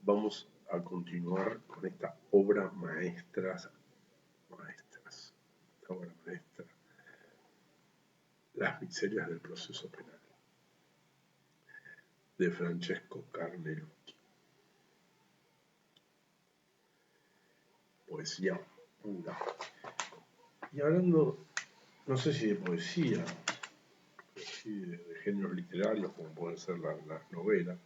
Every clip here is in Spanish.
Vamos a continuar con esta obra maestra, esta obra maestra, Las miserias del proceso penal, de Francesco Carnelucci. Poesía pura. Y hablando, no sé si de poesía, pero sí de géneros literarios, como pueden ser las novelas,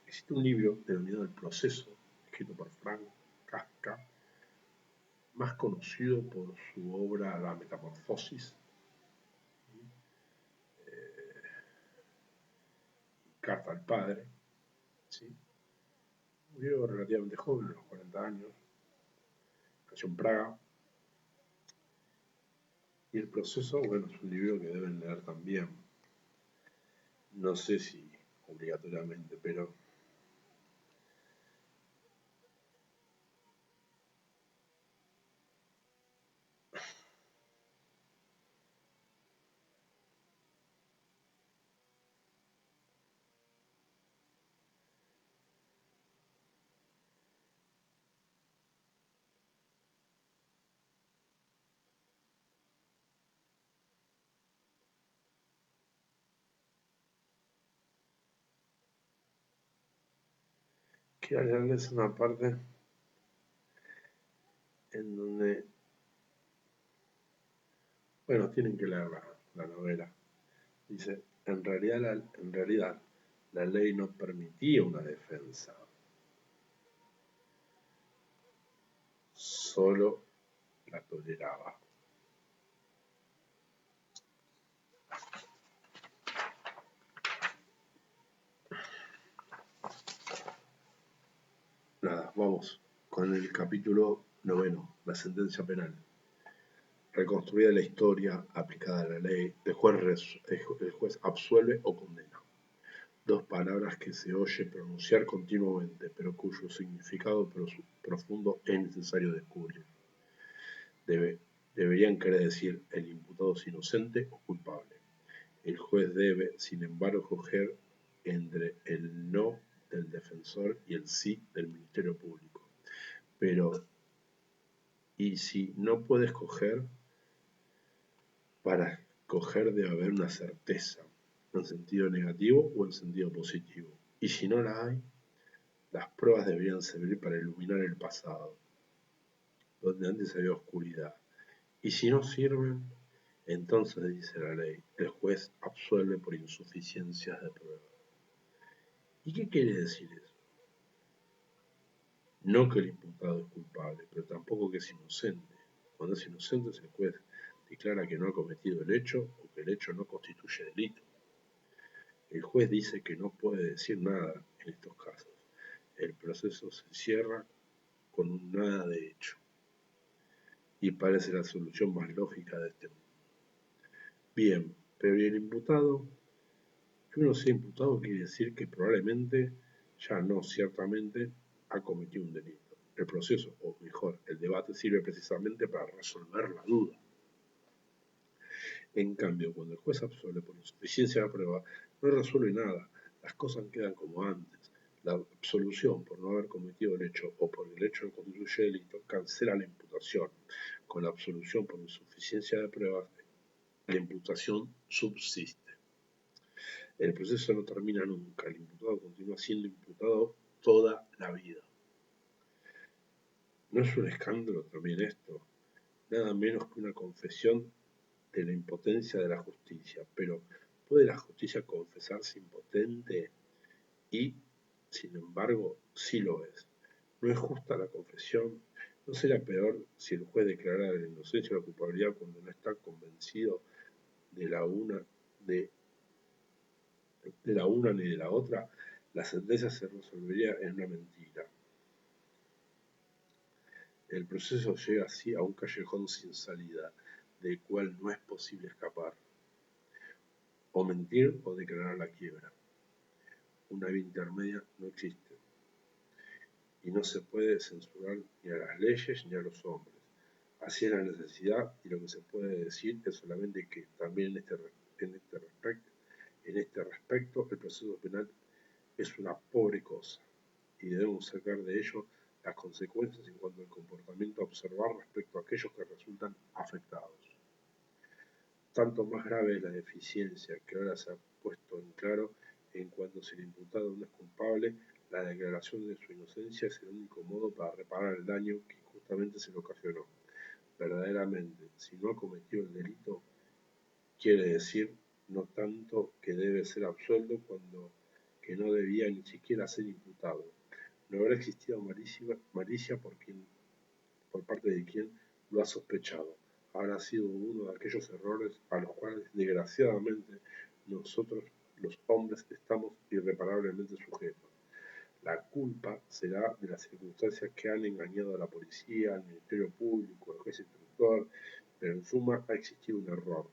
existe un libro denominado El Proceso, escrito por Franz Kafka, más conocido por su obra La Metamorfosis, Carta al Padre, ¿sí? Murió relativamente joven, a los 40 años, nació en Praga. Y El Proceso, bueno, es un libro que deben leer también. No sé si obligatoriamente, pero quiero leerles una parte en donde, bueno, tienen que leer la novela. Dice, en realidad, la ley no permitía una defensa, solo la toleraba. Nada, vamos con el capítulo 9, la sentencia penal. Reconstruida la historia, aplicada a la ley, el juez absuelve o condena. Dos palabras que se oye pronunciar continuamente, pero cuyo significado profundo es necesario descubrir. Deberían querer decir el imputado es inocente o culpable. El juez debe, sin embargo, escoger entre el no del defensor y el sí del Ministerio Público. Pero, ¿y si no puede escoger? Para escoger debe haber una certeza, en sentido negativo o en sentido positivo. Y si no la hay, las pruebas deberían servir para iluminar el pasado, donde antes había oscuridad. Y si no sirven, entonces, dice la ley, el juez absuelve por insuficiencias de prueba. ¿Y qué quiere decir eso? No que el imputado es culpable, pero tampoco que es inocente. Cuando es inocente, el juez declara que no ha cometido el hecho o que el hecho no constituye delito. El juez dice que no puede decir nada en estos casos. El proceso se cierra con un nada de hecho. Y parece la solución más lógica de este mundo. Bien, pero ¿y el imputado? Que uno sea imputado quiere decir que probablemente, ya no ciertamente, ha cometido un delito. El proceso, o mejor, el debate sirve precisamente para resolver la duda. En cambio, cuando el juez absuelve por insuficiencia de la prueba, no resuelve nada, las cosas quedan como antes. La absolución por no haber cometido el hecho o por el hecho no constituye delito cancela la imputación. Con la absolución por insuficiencia de pruebas, la imputación subsiste. El proceso no termina nunca, el imputado continúa siendo imputado toda la vida. ¿No es un escándalo también esto? Nada menos que una confesión de la impotencia de la justicia. Pero, ¿puede la justicia confesarse impotente? Y, sin embargo, sí lo es. ¿No es justa la confesión? ¿No será peor si el juez declarara la inocencia o la culpabilidad cuando no está convencido de la una ni de la otra? La sentencia se resolvería en una mentira. El proceso llega así a un callejón sin salida, del cual no es posible escapar. O mentir o declarar la quiebra. Una vía intermedia no existe. Y no se puede censurar ni a las leyes ni a los hombres. Así es la necesidad, y lo que se puede decir es solamente que también en este respecto el proceso penal es una pobre cosa. y debemos sacar de ello las consecuencias en cuanto al comportamiento a observar respecto a aquellos que resultan afectados. Tanto más grave es la deficiencia que ahora se ha puesto en claro en cuanto si el imputado no es culpable, la declaración de su inocencia es el único modo para reparar el daño que justamente se le ocasionó. Verdaderamente, si no ha cometido el delito, quiere decir no tanto que debe ser absuelto cuando que no debía ni siquiera ser imputado. No habrá existido malicia por parte de quien lo ha sospechado. Habrá sido uno de aquellos errores a los cuales, desgraciadamente, nosotros, los hombres, estamos irreparablemente sujetos. La culpa será de las circunstancias que han engañado a la policía, al Ministerio Público, al juez instructor, pero en suma ha existido un error.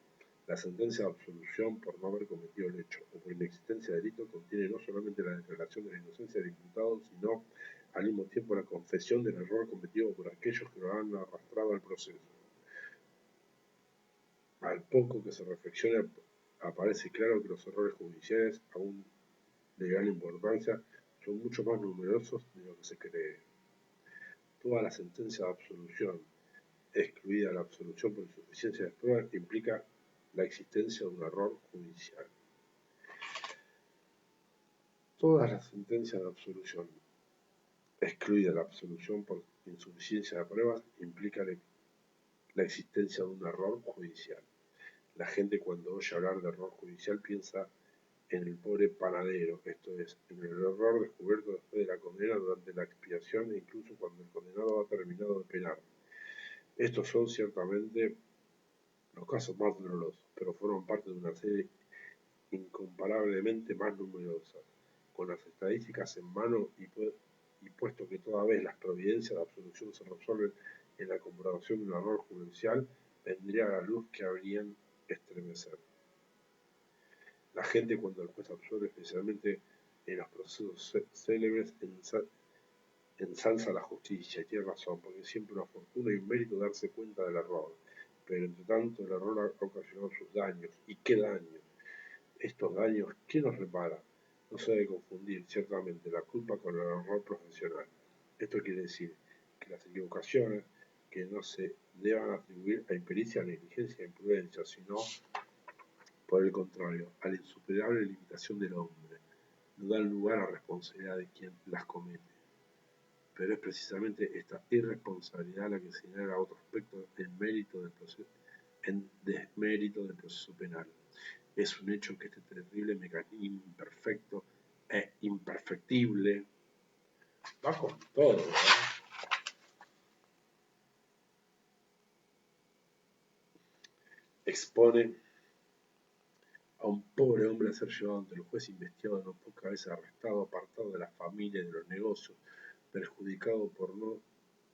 La sentencia de absolución por no haber cometido el hecho o por inexistencia de delito contiene no solamente la declaración de la inocencia del imputado, sino al mismo tiempo la confesión del error cometido por aquellos que lo han arrastrado al proceso. Al poco que se reflexiona, aparece claro que los errores judiciales, aún de gran importancia, son mucho más numerosos de lo que se cree. Toda la sentencia de absolución, excluida la absolución por insuficiencia de pruebas, implica la existencia de un error judicial. Todas las sentencias de absolución, excluida la absolución por insuficiencia de pruebas, implica la existencia de un error judicial. La gente cuando oye hablar de error judicial piensa en el pobre panadero, esto es, en el error descubierto después de la condena durante la expiación e incluso cuando el condenado ha terminado de penar. Estos son ciertamente los casos más dolorosos, pero forman parte de una serie incomparablemente más numerosa. Con las estadísticas en mano y puesto que toda vez las providencias de absolución se resuelven en la comprobación de un error judicial, vendría a la luz que habrían estremecer. La gente cuando el juez absuelve, especialmente en los procesos célebres, ensalza la justicia, y tiene razón, porque es siempre una fortuna y un mérito darse cuenta del error. Pero entre tanto el error ha ocasionado sus daños. ¿Y qué daños? Estos daños, ¿quién los repara? No se debe confundir, ciertamente, la culpa con el error profesional. Esto quiere decir que las equivocaciones que no se deban atribuir a impericia, negligencia e imprudencia, sino, por el contrario, a la insuperable limitación del hombre, no dan lugar a responsabilidad de quien las comete. Pero es precisamente esta irresponsabilidad la que señala otro aspecto en desmérito del proceso penal. Es un hecho que este terrible mecanismo imperfecto e imperfectible va con todo, ¿verdad? Expone a un pobre hombre a ser llevado ante el juez, investigado, no pocas veces arrestado, apartado de la familia y de los negocios, perjudicado por no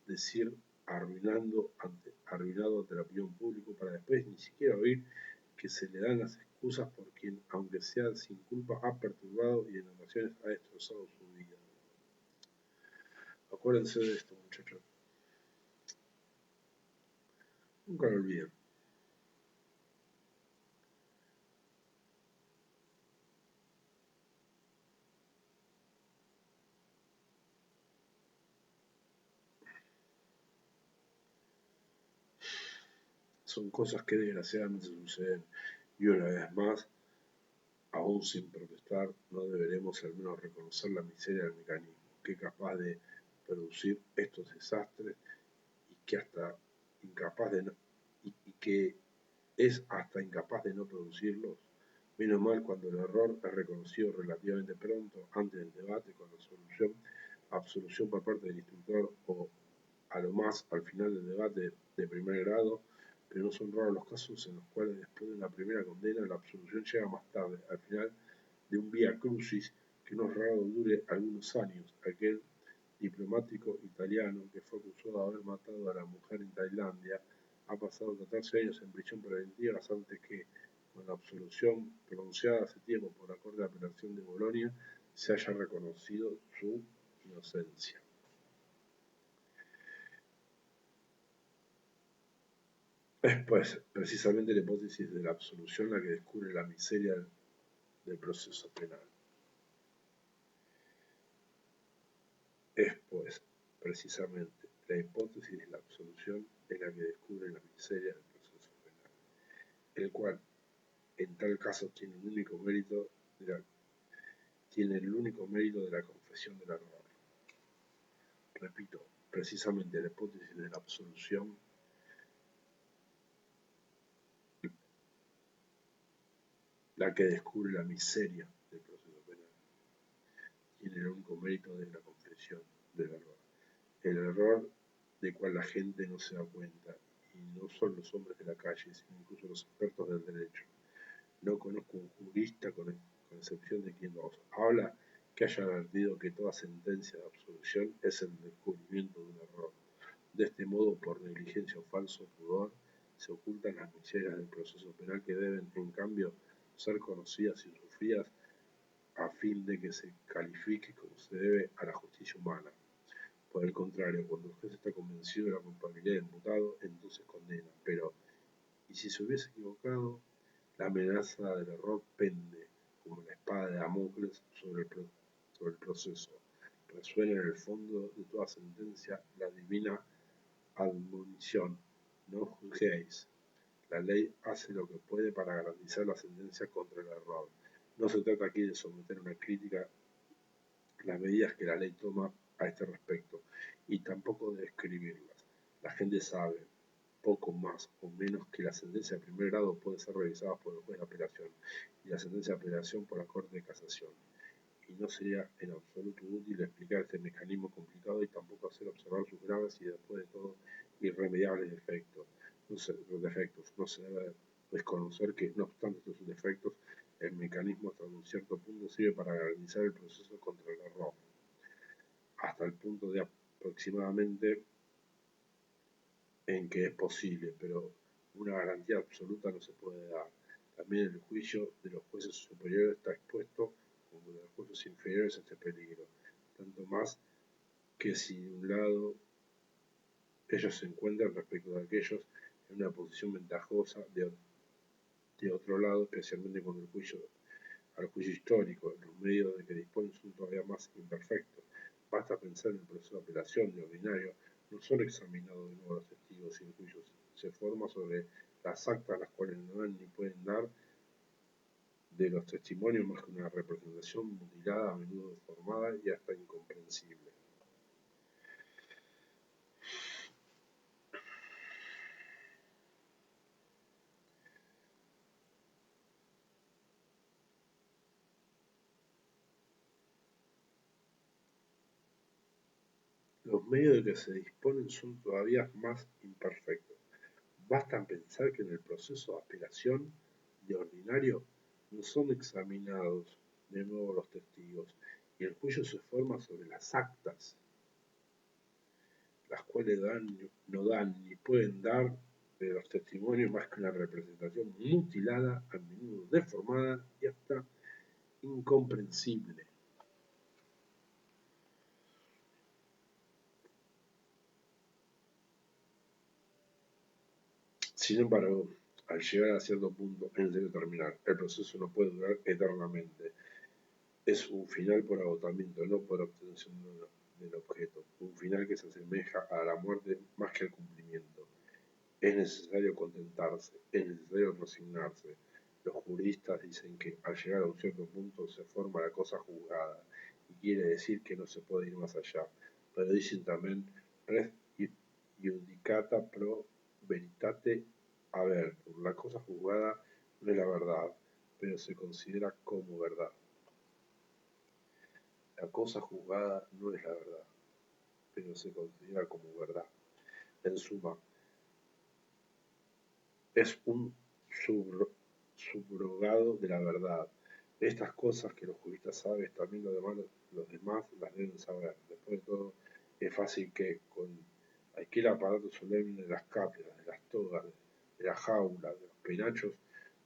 decir arruinado ante la opinión pública, para después ni siquiera oír que se le dan las excusas por quien, aunque sea sin culpa, ha perturbado y en ocasiones ha destrozado su vida. Acuérdense de esto, muchachos. Nunca lo olviden. Son cosas que desgraciadamente suceden y una vez más, aún sin protestar, no deberemos al menos reconocer la miseria del mecanismo, que es capaz de producir estos desastres y que hasta incapaz de no, y que es hasta incapaz de no producirlos. Menos mal cuando el error es reconocido relativamente pronto, antes del debate, con la absolución por parte del instructor o a lo más al final del debate de primer grado, pero no son raros los casos en los cuales después de la primera condena la absolución llega más tarde, al final de un vía crucis que no es raro dure algunos años. Aquel diplomático italiano que fue acusado de haber matado a la mujer en Tailandia ha pasado 14 años en prisión preventiva antes que, con la absolución pronunciada hace tiempo por la Corte de Apelación de Bolonia, se haya reconocido su inocencia. Es pues precisamente la hipótesis de la absolución la que descubre la miseria del proceso penal. Es, pues, precisamente la hipótesis de la absolución es la que descubre la miseria del proceso penal, el cual, en tal caso, tiene el único mérito de la confesión del error. Repito, precisamente la hipótesis de la absolución la que descubre la miseria del proceso penal. Tiene el único mérito de la confesión del error. El error de cual la gente no se da cuenta, y no son los hombres de la calle, sino incluso los expertos del derecho. No conozco un jurista, con excepción de quien nos habla, que haya advertido que toda sentencia de absolución es el descubrimiento de un error. De este modo, por negligencia o falso pudor, se ocultan las miserias del proceso penal que deben, en cambio, ser conocidas y sufridas a fin de que se califique como se debe a la justicia humana. Por el contrario, cuando el juez está convencido de la culpabilidad del imputado, entonces condena. Pero, ¿y si se hubiese equivocado? La amenaza del error pende, como la espada de Damocles, sobre el proceso. Resuena en el fondo de toda sentencia la divina admonición: no juzguéis. La ley hace lo que puede para garantizar la sentencia contra el error. No se trata aquí de someter una crítica las medidas que la ley toma a este respecto, y tampoco de describirlas. La gente sabe, poco más o menos, que la sentencia de primer grado puede ser revisada por el juez de apelación y la sentencia de apelación por la Corte de Casación. Y no sería en absoluto útil explicar este mecanismo complicado y tampoco hacer observar sus graves y, después de todo, irremediables defectos. No se debe desconocer que, no obstante estos defectos, el mecanismo hasta un cierto punto sirve para garantizar el proceso contra el error, hasta el punto de aproximadamente en que es posible, pero una garantía absoluta no se puede dar. También el juicio de los jueces superiores está expuesto, como de los jueces inferiores, a este peligro, tanto más que si de un lado ellos se encuentran respecto de aquellos en una posición ventajosa, de otro lado, especialmente cuando al juicio histórico, los medios de que disponen son todavía más imperfectos. Basta pensar en el proceso de apelación de ordinario, no son examinados de nuevo los testigos y el juicio se forma sobre las actas, las cuales no dan ni pueden dar de los testimonios más que una representación mutilada, a menudo deformada y hasta incomprensible. Los medios de que se disponen son todavía más imperfectos. Basta pensar que en el proceso de apelación de ordinario no son examinados de nuevo los testigos y el juicio se forma sobre las actas, las cuales no dan ni pueden dar de los testimonios más que una representación mutilada, a menudo deformada y hasta incomprensible. Sin embargo, al llegar a cierto punto es necesario terminar. El proceso no puede durar eternamente. Es un final por agotamiento, no por obtención del objeto. Un final que se asemeja a la muerte más que al cumplimiento. Es necesario contentarse, es necesario resignarse. Los juristas dicen que al llegar a un cierto punto se forma la cosa juzgada, y quiere decir que no se puede ir más allá. Pero dicen también res judicata pro veritate haber. La cosa juzgada no es la verdad, pero se considera como verdad. La cosa juzgada no es la verdad, pero se considera como verdad. En suma, es un subrogado de la verdad. Estas cosas que los juristas saben, también los demás las deben saber. Después de todo, es fácil que con aquel aparato solemne de las cátedras, de las togas, de la jaula, de los penachos,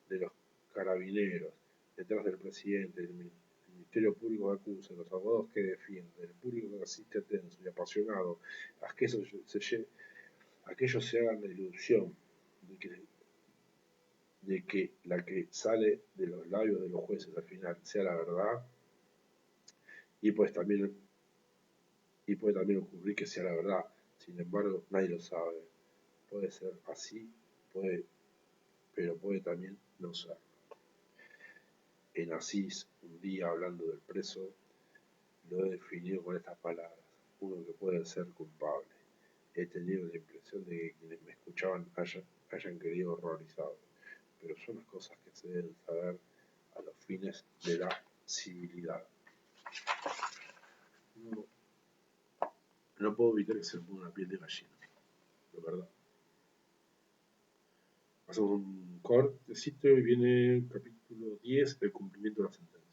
de los carabineros, detrás del presidente, el Ministerio Público que acusa, los abogados que defienden, el público que asiste tenso y apasionado, aquellos se hagan la ilusión de que la que sale de los labios de los jueces al final sea la verdad, y pues también y puede también ocurrir que sea la verdad. Sin embargo, nadie lo sabe. Puede ser así, puede, pero puede también no ser. En Asís, un día hablando del preso, lo he definido con estas palabras: uno que puede ser culpable. He tenido la impresión de que quienes me escuchaban hayan querido horrorizarme, pero son las cosas que se deben saber a los fines de la civilidad. No, no puedo evitar que se me ponga una piel de gallina, de verdad. Hacemos un cortecito y viene el capítulo 10, el cumplimiento de la sentencia.